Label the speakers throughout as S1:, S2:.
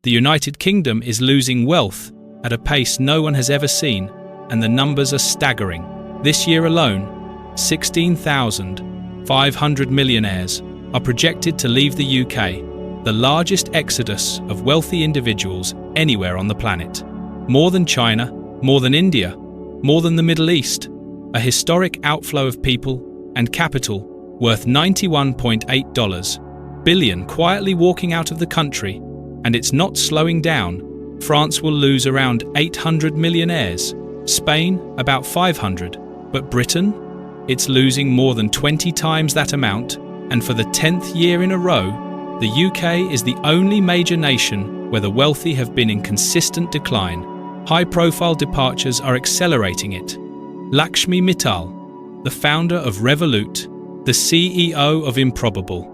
S1: The United Kingdom is losing wealth at a pace no one has ever seen, and the numbers are staggering. This year alone, 16,500 millionaires are projected to leave the UK, the largest exodus of wealthy individuals anywhere on the planet. More than China, more than India, more than the Middle East, a historic outflow of people and capital worth $91.8 billion quietly walking out of the country, and it's not slowing down. France will lose around 800 millionaires, Spain about 500, but Britain? It's losing more than 20 times that amount, and for the 10th year in a row, the UK is the only major nation where the wealthy have been in consistent decline. High-profile departures are accelerating it. Lakshmi Mittal, the founder of Revolut, the CEO of Improbable.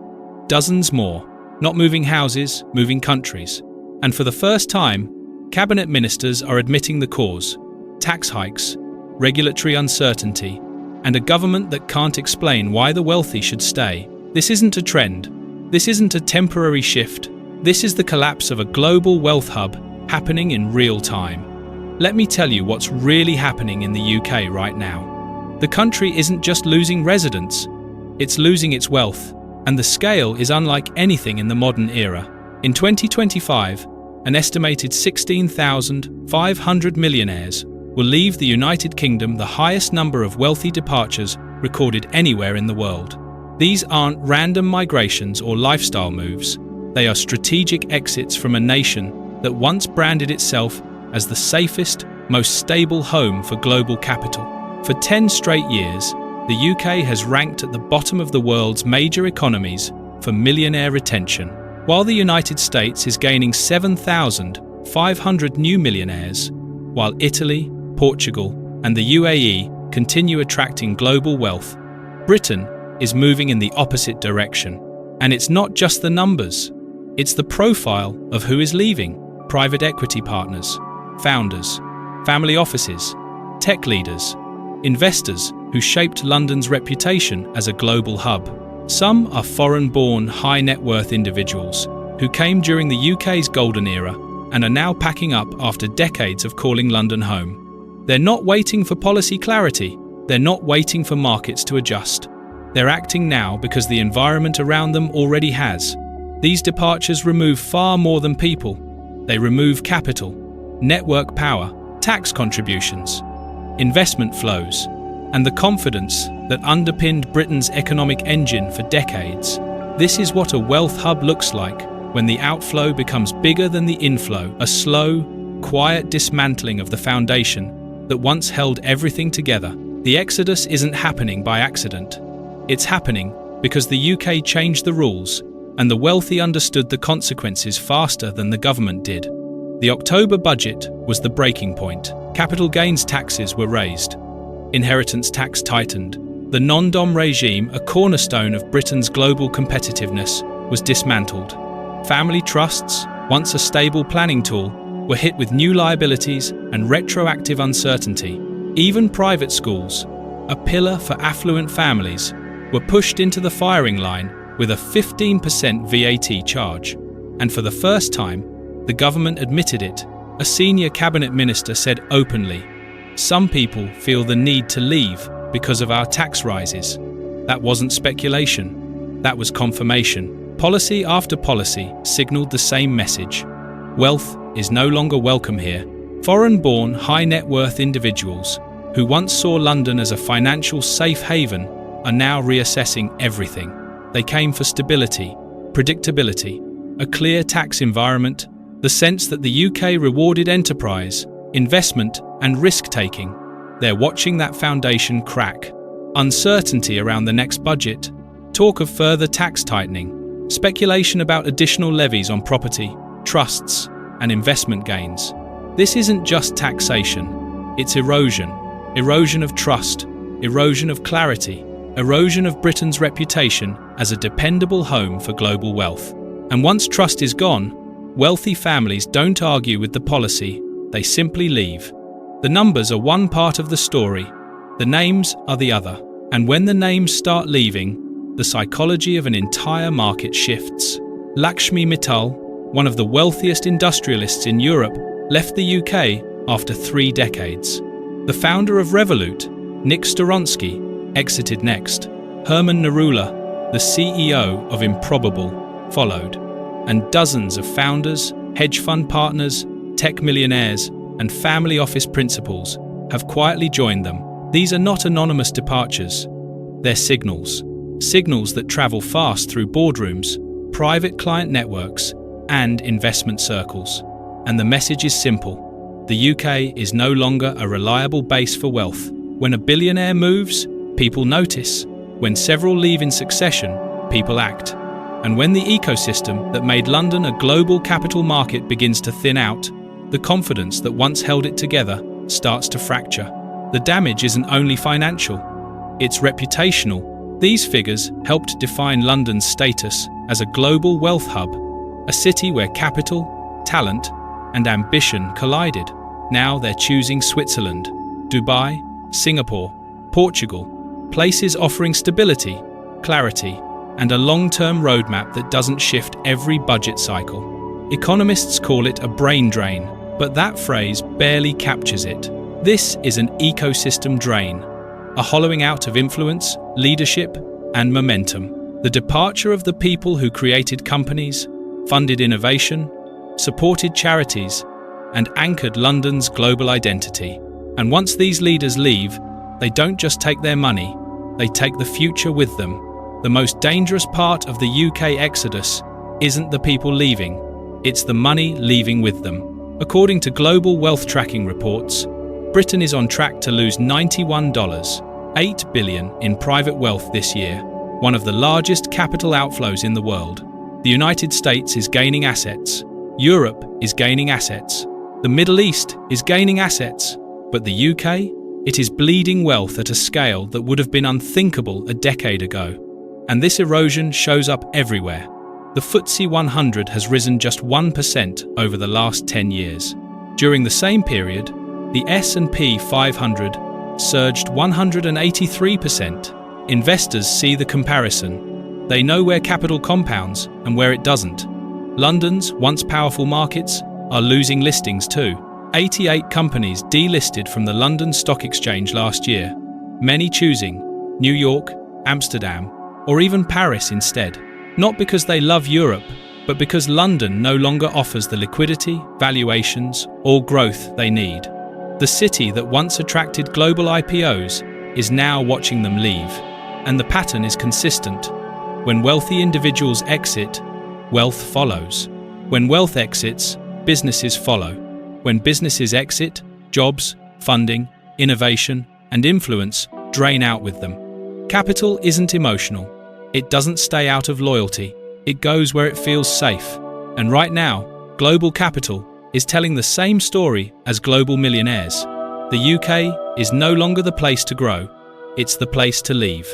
S1: Dozens more, not moving houses, moving countries. And for the first time, cabinet ministers are admitting the cause: tax hikes, regulatory uncertainty, and a government that can't explain why the wealthy should stay. This isn't a trend. This isn't a temporary shift. This is the collapse of a global wealth hub happening in real time. Let me tell you what's really happening in the UK right now. The country isn't just losing residents, it's losing its wealth, and the scale is unlike anything in the modern era. In 2025, an estimated 16,500 millionaires will leave the United Kingdom, the highest number of wealthy departures recorded anywhere in the world. These aren't random migrations or lifestyle moves. They are strategic exits from a nation that once branded itself as the safest, most stable home for global capital. For 10 straight years, the UK has ranked at the bottom of the world's major economies for millionaire retention, while the United States is gaining 7,500 new millionaires, while Italy, Portugal, and the UAE continue attracting global wealth. Britain is moving in the opposite direction. And it's not just the numbers, it's the profile of who is leaving. Private equity partners, founders, family offices, tech leaders, investors who shaped London's reputation as a global hub. Some are foreign-born, high-net-worth individuals who came during the UK's golden era and are now packing up after decades of calling London home. They're not waiting for policy clarity. They're not waiting for markets to adjust. They're acting now because the environment around them already has. These departures remove far more than people. They remove capital, network power, tax contributions, investment flows, and the confidence that underpinned Britain's economic engine for decades. This is what a wealth hub looks like when the outflow becomes bigger than the inflow, a slow, quiet dismantling of the foundation that once held everything together. The exodus isn't happening by accident. It's happening because the UK changed the rules, and the wealthy understood the consequences faster than the government did. The October budget was the breaking point. Capital gains taxes were raised. Inheritance tax tightened. The non-dom regime, a cornerstone of Britain's global competitiveness, was dismantled. Family trusts, once a stable planning tool, were hit with new liabilities and retroactive uncertainty. Even private schools, a pillar for affluent families, were pushed into the firing line with a 15% VAT charge. And for the first time, the government admitted it. A senior cabinet minister said openly, "Some people feel the need to leave because of our tax rises." That wasn't speculation. That was confirmation. Policy after policy signaled the same message. Wealth is no longer welcome here. Foreign-born, high-net-worth individuals who once saw London as a financial safe haven are now reassessing everything. They came for stability, predictability, a clear tax environment, the sense that the UK rewarded enterprise, investment, and risk-taking. They're watching that foundation crack. Uncertainty around the next budget, talk of further tax tightening, speculation about additional levies on property, trusts, and investment gains. This isn't just taxation, it's erosion. Erosion of trust, erosion of clarity, erosion of Britain's reputation as a dependable home for global wealth. And once trust is gone, wealthy families don't argue with the policy, they simply leave. The numbers are one part of the story, the names are the other. And when the names start leaving, the psychology of an entire market shifts. Lakshmi Mittal, one of the wealthiest industrialists in Europe, left the UK after 3 decades. The founder of Revolut, Nik Storonsky, exited next. Herman Narula, the CEO of Improbable, followed. And dozens of founders, hedge fund partners, tech millionaires, and family office principals have quietly joined them. These are not anonymous departures. They're signals. Signals that travel fast through boardrooms, private client networks, and investment circles. And the message is simple. The UK is no longer a reliable base for wealth. When a billionaire moves, people notice. When several leave in succession, people act. And when the ecosystem that made London a global capital market begins to thin out, the confidence that once held it together starts to fracture. The damage isn't only financial, it's reputational. These figures helped define London's status as a global wealth hub, a city where capital, talent, and ambition collided. Now they're choosing Switzerland, Dubai, Singapore, Portugal, places offering stability, clarity, and a long-term roadmap that doesn't shift every budget cycle. Economists call it a brain drain, but that phrase barely captures it. This is an ecosystem drain, a hollowing out of influence, leadership, and momentum. The departure of the people who created companies, funded innovation, supported charities, and anchored London's global identity. And once these leaders leave, they don't just take their money, they take the future with them. The most dangerous part of the UK exodus isn't the people leaving, it's the money leaving with them. According to global wealth tracking reports, Britain is on track to lose $91.8 billion in private wealth this year, one of the largest capital outflows in the world. The United States is gaining assets, Europe is gaining assets, the Middle East is gaining assets, but the UK? It is bleeding wealth at a scale that would have been unthinkable a decade ago. And this erosion shows up everywhere. The FTSE 100 has risen just 1% over the last 10 years. During the same period, the S&P 500 surged 183%. Investors see the comparison. They know where capital compounds and where it doesn't. London's once powerful markets are losing listings too. 88 companies delisted from the London Stock Exchange last year, many choosing New York, Amsterdam, or even Paris instead. Not because they love Europe, but because London no longer offers the liquidity, valuations, or growth they need. The city that once attracted global IPOs is now watching them leave. And the pattern is consistent. When wealthy individuals exit, wealth follows. When wealth exits, businesses follow. When businesses exit, jobs, funding, innovation, and influence drain out with them. Capital isn't emotional. It doesn't stay out of loyalty. It goes where it feels safe. And right now, global capital is telling the same story as global millionaires. The UK is no longer the place to grow. It's the place to leave.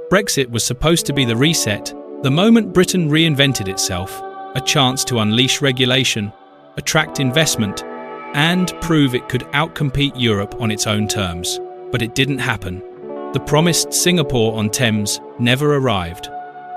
S1: Brexit was supposed to be the reset, the moment Britain reinvented itself, a chance to unleash regulation, attract investment, and prove it could outcompete Europe on its own terms. But it didn't happen. The promised Singapore on Thames never arrived.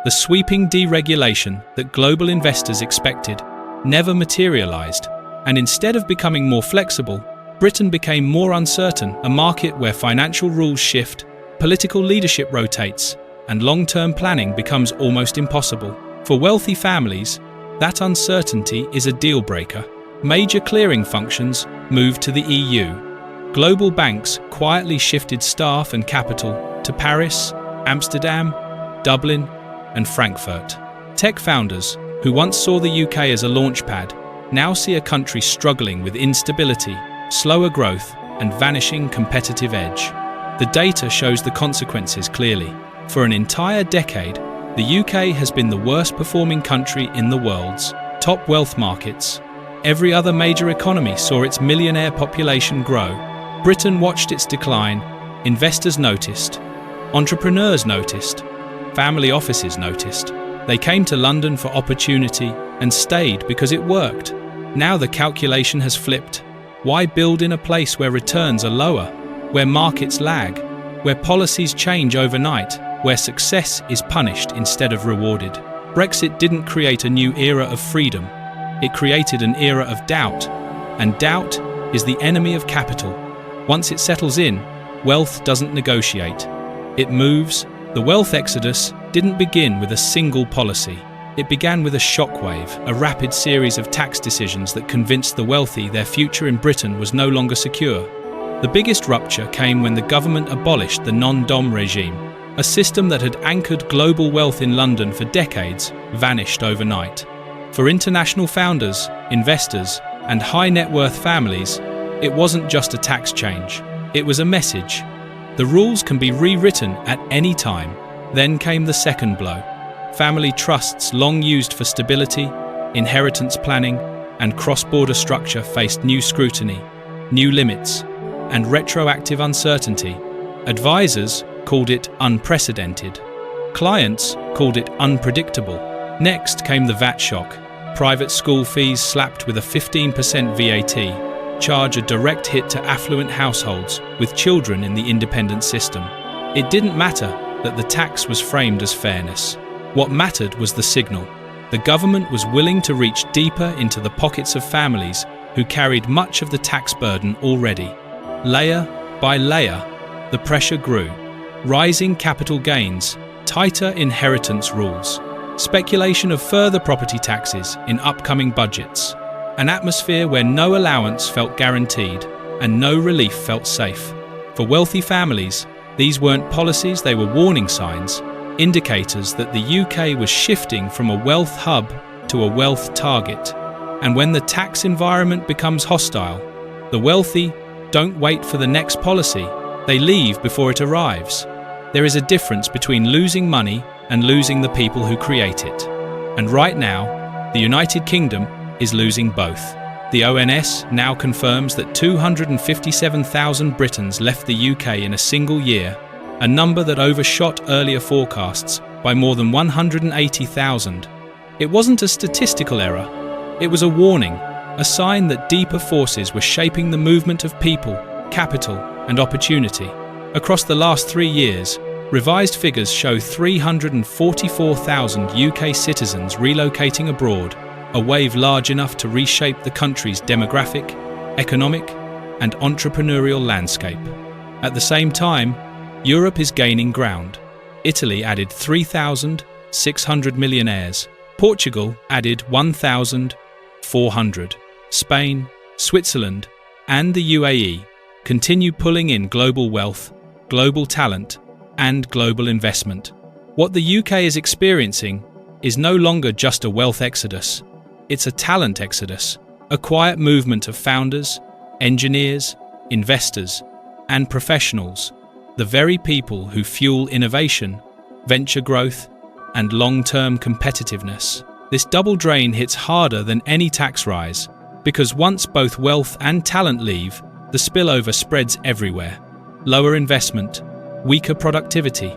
S1: The sweeping deregulation that global investors expected never materialized. And instead of becoming more flexible, Britain became more uncertain, a market where financial rules shift, political leadership rotates, and long-term planning becomes almost impossible. For wealthy families, that uncertainty is a deal-breaker. Major clearing functions moved to the EU. Global banks quietly shifted staff and capital to Paris, Amsterdam, Dublin, and Frankfurt. Tech founders, who once saw the UK as a launchpad, now see a country struggling with instability, slower growth, and vanishing competitive edge. The data shows the consequences clearly. For an entire decade, the UK has been the worst performing country in the world's top wealth markets. Every other major economy saw its millionaire population grow. Britain watched its decline. Investors noticed. Entrepreneurs noticed. Family offices noticed. They came to London for opportunity and stayed because it worked. Now the calculation has flipped. Why build in a place where returns are lower, where markets lag, where policies change overnight, where success is punished instead of rewarded? Brexit didn't create a new era of freedom. It created an era of doubt, and doubt is the enemy of capital. Once it settles in, wealth doesn't negotiate. It moves. The wealth exodus didn't begin with a single policy. It began with a shockwave, a rapid series of tax decisions that convinced the wealthy their future in Britain was no longer secure. The biggest rupture came when the government abolished the non-dom regime. A system that had anchored global wealth in London for decades vanished overnight. For international founders, investors, and high-net-worth families, it wasn't just a tax change. It was a message. The rules can be rewritten at any time. Then came the second blow. Family trusts, long used for stability, inheritance planning, and cross-border structure, faced new scrutiny, new limits, and retroactive uncertainty. Advisors called it unprecedented. Clients called it unpredictable. Next came the VAT shock. Private school fees slapped with a 15% VAT charge, a direct hit to affluent households with children in the independent system. It didn't matter that the tax was framed as fairness. What mattered was the signal. The government was willing to reach deeper into the pockets of families who carried much of the tax burden already. Layer by layer, the pressure grew. Rising capital gains, tighter inheritance rules, speculation of further property taxes in upcoming budgets, an atmosphere where no allowance felt guaranteed and no relief felt safe. For wealthy families, these weren't policies, they were warning signs, indicators that the UK was shifting from a wealth hub to a wealth target. And when the tax environment becomes hostile, the wealthy don't wait for the next policy, they leave before it arrives. There is a difference between losing money and losing the people who create it. And right now, the United Kingdom is losing both. The ONS now confirms that 257,000 Britons left the UK in a single year, a number that overshot earlier forecasts by more than 180,000. It wasn't a statistical error, it was a warning, a sign that deeper forces were shaping the movement of people, capital, and opportunity. Across the last 3 years, revised figures show 344,000 UK citizens relocating abroad, a wave large enough to reshape the country's demographic, economic, and entrepreneurial landscape. At the same time, Europe is gaining ground. Italy added 3,600 millionaires. Portugal added 1,400. Spain, Switzerland, and the UAE continue pulling in global wealth, global talent, and global investment. What the UK is experiencing is no longer just a wealth exodus. It's a talent exodus, a quiet movement of founders, engineers, investors, and professionals, the very people who fuel innovation, venture growth, and long-term competitiveness. This double drain hits harder than any tax rise, because once both wealth and talent leave, the spillover spreads everywhere. Lower investment, weaker productivity,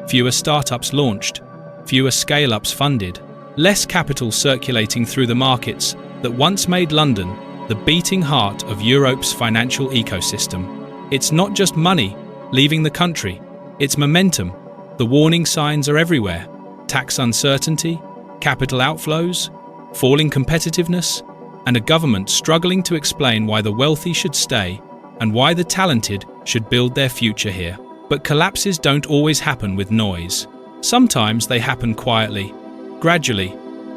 S1: fewer startups launched, fewer scale-ups funded, less capital circulating through the markets that once made London the beating heart of Europe's financial ecosystem. It's not just money leaving the country, it's momentum. The warning signs are everywhere. Tax uncertainty, capital outflows, falling competitiveness, and a government struggling to explain why the wealthy should stay and why the talented should build their future here. But collapses don't always happen with noise. Sometimes they happen quietly, gradually,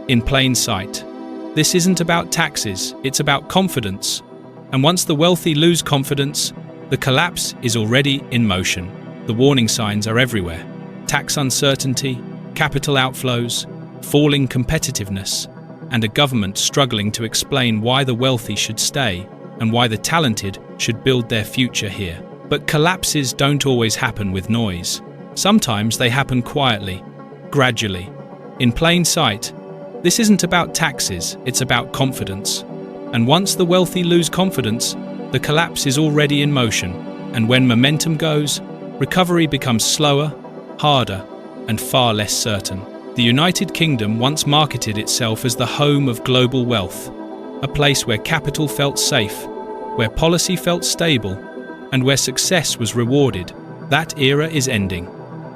S1: in plain sight. This isn't about taxes, it's about confidence. And once the wealthy lose confidence, the collapse is already in motion. The warning signs are everywhere. Tax uncertainty, capital outflows, falling competitiveness, and a government struggling to explain why the wealthy should stay and why the talented should build their future here. But collapses don't always happen with noise. Sometimes they happen quietly, gradually, in plain sight. This isn't about taxes, it's about confidence. And once the wealthy lose confidence, the collapse is already in motion. And when momentum goes, recovery becomes slower, harder, and far less certain. The United Kingdom once marketed itself as the home of global wealth, a place where capital felt safe, where policy felt stable, and where success was rewarded. That era is ending.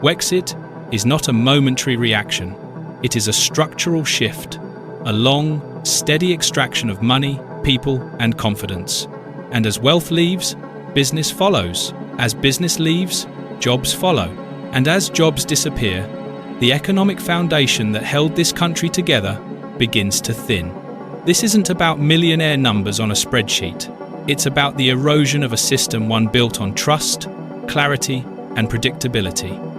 S1: Wexit is not a momentary reaction. It is a structural shift, a long, steady extraction of money, people, and confidence. And as wealth leaves, business follows. As business leaves, jobs follow. And as jobs disappear, the economic foundation that held this country together begins to thin. This isn't about millionaire numbers on a spreadsheet. It's about the erosion of a system one built on trust, clarity, and predictability.